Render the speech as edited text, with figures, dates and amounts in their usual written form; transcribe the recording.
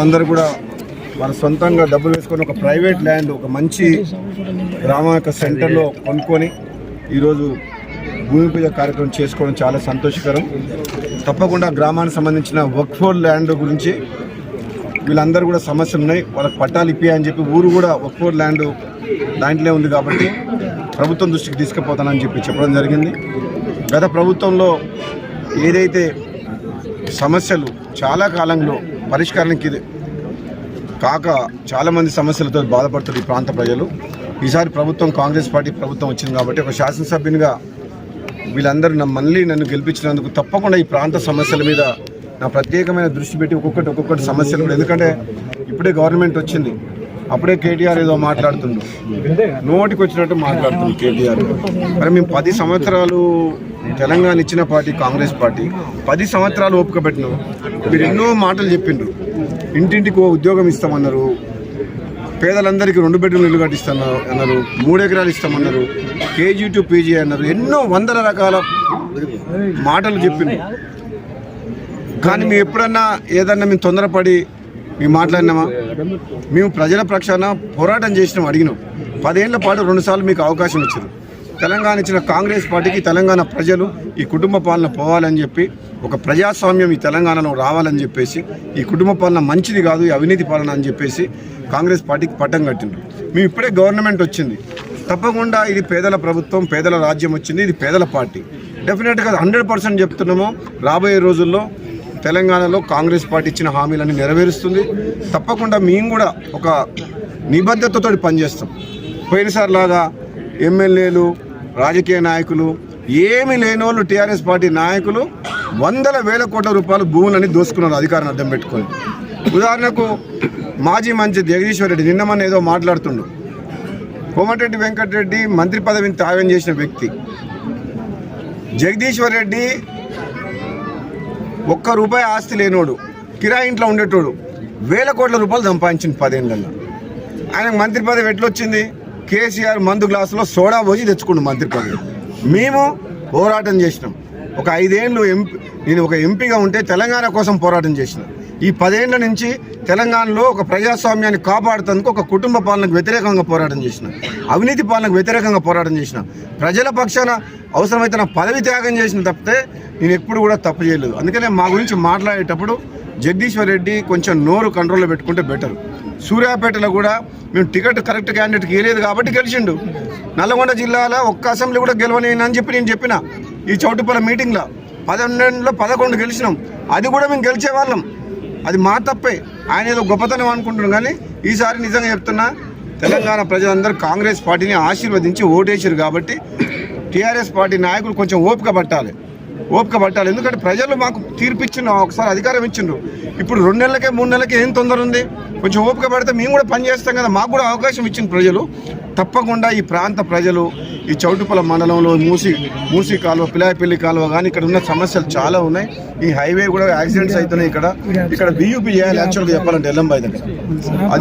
అందరూ కూడా మన సొంతంగా డబ్బులు వేసుకొని ఒక ప్రైవేట్ ల్యాండ్ ఒక మంచి గ్రామ యొక్క సెంటర్లో కొనుక్కొని ఈరోజు భూమి పూజ కార్యక్రమం చేసుకోవడం చాలా సంతోషకరం. తప్పకుండా గ్రామానికి సంబంధించిన వక్ఫ్ ల్యాండ్ గురించి వీళ్ళందరూ కూడా సమస్యలు ఉన్నాయి, వాళ్ళకి పట్టాలు ఇప్పియని చెప్పి ఊరు కూడా వక్ఫ్ ల్యాండ్ దాంట్లో ఉంది కాబట్టి ప్రభుత్వం దృష్టికి తీసుకుపోతానని చెప్పి చెప్పడం జరిగింది. గత ప్రభుత్వంలో ఏదైతే సమస్యలు చాలా కాలంలో పరిష్కారానికి కాక చాలామంది సమస్యలతో బాధపడుతున్నారు ఈ ప్రాంత ప్రజలు. ఈసారి ప్రభుత్వం కాంగ్రెస్ పార్టీ ప్రభుత్వం వచ్చింది కాబట్టి ఒక శాసనసభ్యునిగా వీళ్ళందరూ నన్ను గెలిపించినందుకు తప్పకుండా ఈ ప్రాంత సమస్యల మీద నా ప్రత్యేకమైన దృష్టి పెట్టి ఒక్కొక్కటి సమస్యలు కూడా, ఎందుకంటే ఇప్పుడే గవర్నమెంట్ వచ్చింది, అప్పుడే కేటీఆర్ ఏదో మాట్లాడుతుండు, నోటికి వచ్చినట్టు మాట్లాడుతుంది కేటీఆర్. మరి మేము 10 సంవత్సరాలు తెలంగాణ ఇచ్చిన పార్టీ కాంగ్రెస్ పార్టీ, 10 సంవత్సరాలు ఓపిక పెట్టినాం. మీరు ఎన్నో మాటలు చెప్పిండ్రు, ఇంటింటికి ఉద్యోగం ఇస్తామన్నారు, పేదలందరికీ 2 బెడ్రూమ్లు ఇల్లు కట్టిస్తున్నారు అన్నారు, 3 ఎకరాలు ఇస్తామన్నారు, కేజీ టు పీజీ అన్నారు, ఎన్నో వందల రకాల మాటలు చెప్పిండ్రు. కానీ మేము ఎప్పుడన్నా ఏదన్నా మేము తొందరపడి మేము మాట్లాడినామా? మేము ప్రజల పక్షాన పోరాటం చేసినాం, అడిగినాం. 10 ఏళ్ల పాటు 2 సార్లు మీకు అవకాశం ఇచ్చారు. తెలంగాణ ఇచ్చిన కాంగ్రెస్ పార్టీకి తెలంగాణ ప్రజలు ఈ కుటుంబ పాలన పోవాలని చెప్పి, ఒక ప్రజాస్వామ్యం ఈ తెలంగాణలో రావాలని చెప్పేసి, ఈ కుటుంబ పాలన మంచిది కాదు, ఈ అవినీతి పాలన అని చెప్పేసి కాంగ్రెస్ పార్టీకి పట్టం కట్టిండ్రు. మేము ఇప్పుడే గవర్నమెంట్ వచ్చింది, తప్పకుండా ఇది పేదల ప్రభుత్వం, పేదల రాజ్యం వచ్చింది, ఇది పేదల పార్టీ. డెఫినెట్గా 100% చెప్తున్నాము, రాబోయే రోజుల్లో తెలంగాణలో కాంగ్రెస్ పార్టీ ఇచ్చిన హామీలన్నీ నెరవేరుస్తుంది. తప్పకుండా మేము కూడా ఒక నిబద్ధతతో పనిచేస్తాం. పోయినసారి లాగా ఎమ్మెల్యేలు, రాజకీయ నాయకులు, ఏమీ లేని వాళ్ళు టీఆర్ఎస్ పార్టీ నాయకులు వందల వేల కోట్ల రూపాయలు భూములని దోసుకున్నారు అధికారాన్ని అడ్డం పెట్టుకొని. ఉదాహరణకు మాజీ మంత్రి జగదీశ్వర్ రెడ్డి నిన్నమన్న ఏదో మాట్లాడుతుండు, కోమటిరెడ్డి వెంకటరెడ్డి మంత్రి పదవిని త్యాగం చేసిన వ్యక్తి. జగదీశ్వర్ రెడ్డి ₹1 ఆస్తి లేనోడు, కిరాయి ఇంట్లో ఉండేటోడు, వేల కోట్ల రూపాయలు సంపాదించింది 10 ఏళ్ళల్లో. ఆయనకు మంత్రి పదవి ఎట్లొచ్చింది? కేసీఆర్ మందు గ్లాసులో సోడా పోసి తెచ్చుకుండు మంత్రి పదవి. మేము పోరాటం చేసినాం. ఒక 5 ఏళ్ళు నేను ఒక ఎంపీగా ఉంటే తెలంగాణ కోసం పోరాటం చేసిన. ఈ 10 ఏళ్ల నుంచి తెలంగాణలో ఒక ప్రజాస్వామ్యాన్ని కాపాడుతందుకు ఒక కుటుంబ పాలనకు వ్యతిరేకంగా పోరాటం చేసిన, అవినీతి పాలనకు వ్యతిరేకంగా పోరాటం చేసిన, ప్రజల పక్షాన అవసరమైతే నా పదవి త్యాగం చేసిన తప్పితే నేను ఎప్పుడు కూడా తప్పు చేయలేదు. అందుకనే మా గురించి మాట్లాడేటప్పుడు జగదీశ్వర్ రెడ్డి కొంచెం నోరు కంట్రోల్లో పెట్టుకుంటే బెటర్. సూర్యాపేటలో కూడా మేము టికెట్ కరెక్ట్ క్యాండిడేట్కి ఇవ్వలేదు కాబట్టి గెలిచిండు. నల్గొండ జిల్లాలో ఒక్క అసెంబ్లీ కూడా గెలవలేనని చెప్పి నేను చెప్పిన ఈ చౌటుపల్లి మీటింగ్లో. 12లో 11 గెలిచినాం, అది కూడా మేము గెలిచే వాళ్ళం. అది మా తప్పే, ఆయన ఏదో గొప్పతనం అనుకుంటున్నాం. కానీ ఈసారి నిజంగా చెప్తున్నా, తెలంగాణ ప్రజలందరూ కాంగ్రెస్ పార్టీని ఆశీర్వదించి ఓటేసారు కాబట్టి టీఆర్ఎస్ పార్టీ నాయకులు కొంచెం ఓపిక పట్టాలి. ఎందుకంటే ప్రజలు మాకు తీర్పిచ్చిండ్రు, ఒకసారి అధికారం ఇచ్చిండ్రు. ఇప్పుడు 2 నెలలకే 3 నెలలకే ఏం తొందర ఉంది? కొంచెం ఓపిక పడితే మేము కూడా పని చేస్తాం కదా, మాకు కూడా అవకాశం ఇచ్చిన ప్రజలు. తప్పకుండా ఈ ప్రాంత ప్రజలు, ఈ చౌటుపల్లి మండలంలో మూసి కాలువ, పిలాయపల్లి కాలువ కానీ ఇక్కడ ఉన్న సమస్యలు చాలా ఉన్నాయి. ఈ హైవే కూడా యాక్సిడెంట్స్ అవుతున్నాయి. ఇక్కడ BUP చేయాలి యాక్చువల్గా చెప్పాలంటే ఎల్లంబాయి దగ్గర. అది